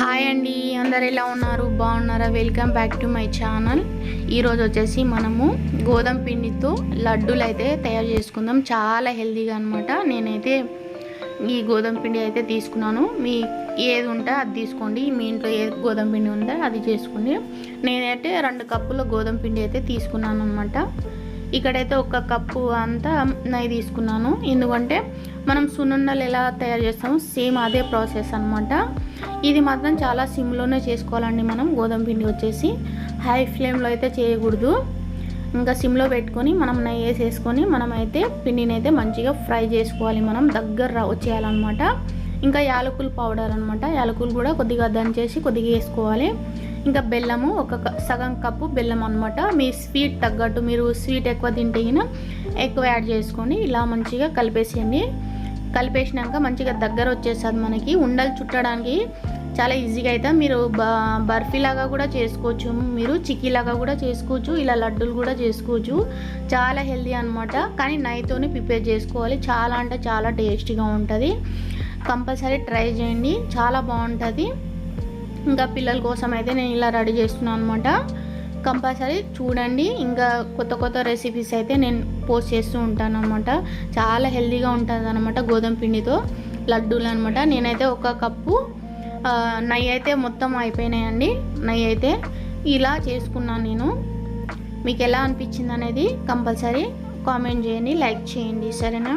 Hi అండి, అందరు ఎలా ఉన్నారు? బాగున్నారా? Welcome back to my channel. ఈరోజు వచ్చేసి మనము గోధుమ పిండితో లడ్డూలు అయితే తయారు చేసుకుందాం. చాలా హెల్తీగా అనమాట. నేనైతే ఈ గోధుమ పిండి అయితే తీసుకున్నాను. మీ ఏది ఉంటే అది తీసుకోండి. మీ ఇంట్లో ఏ గోధుమ పిండి ఉంటే అది చేసుకోండి. నేనైతే 2 కప్పుల గోధుమ పిండి అయితే తీసుకున్నాను అనమాట. ఇక్కడైతే 1 కప్పు అంతా నెయ్యి తీసుకున్నాను. ఎందుకంటే మనం సున్నుండలు ఎలా తయారు చేస్తామో సేమ్ అదే ప్రాసెస్ అనమాట. ఇది మాత్రం చాలా సిమ్లోనే చేసుకోవాలండి. మనం గోధుమ పిండి వచ్చేసి హై ఫ్లేమ్లో అయితే చేయకూడదు. ఇంకా సిమ్లో పెట్టుకొని మనం నెయ్యి వేసేసుకొని మనమైతే పిండిని అయితే మంచిగా ఫ్రై చేసుకోవాలి. మనం దగ్గర వచ్చేయాలన్నమాట. ఇంకా యాలకుల పౌడర్ అనమాట. యాలకులు కూడా కొద్దిగా దంచేసి కొద్దిగా వేసుకోవాలి. ఇంకా బెల్లము సగం కప్పు బెల్లం అనమాట. మీ స్వీట్ తగ్గట్టు, మీరు స్వీట్ ఎక్కువ తింటే ఎక్కువ యాడ్ చేసుకోండి. ఇలా మంచిగా కలిపేసేయండి. కలిపేసినాక మంచిగా దగ్గర వచ్చేస్తుంది. మనకి ఉండలు చుట్టడానికి చాలా ఈజీగా అయితే మీరు బర్ఫీలాగా కూడా చేసుకోవచ్చు, మీరు చిక్కీలాగా కూడా చేసుకోవచ్చు, ఇలా లడ్డూలు కూడా చేసుకోవచ్చు. చాలా హెల్తీ అనమాట. కానీ నెయ్యితోనే ప్రిపేర్ చేసుకోవాలి. చాలా అంటే చాలా టేస్టీగా ఉంటుంది. కంపల్సరీ ట్రై చేయండి, చాలా బాగుంటుంది. ఇంకా పిల్లల కోసం అయితే నేను ఇలా రెడీ చేస్తున్నాను అనమాట. కంపల్సరీ చూడండి. ఇంకా కొత్త కొత్త రెసిపీస్ అయితే నేను పోస్ట్ చేస్తూ ఉంటాను అనమాట. చాలా హెల్తీగా ఉంటుంది అనమాట గోధుమ పిండితో లడ్డూలు అనమాట. నేనైతే 1 కప్పు నెయ్యి అయితే మొత్తం అయిపోయినాయండి. నెయ్యి అయితే ఇలా చేసుకున్నాను నేను. మీకు ఎలా అనిపించింది అనేది కంపల్సరీ కామెంట్ చేయండి, లైక్ చేయండి, సరేనా?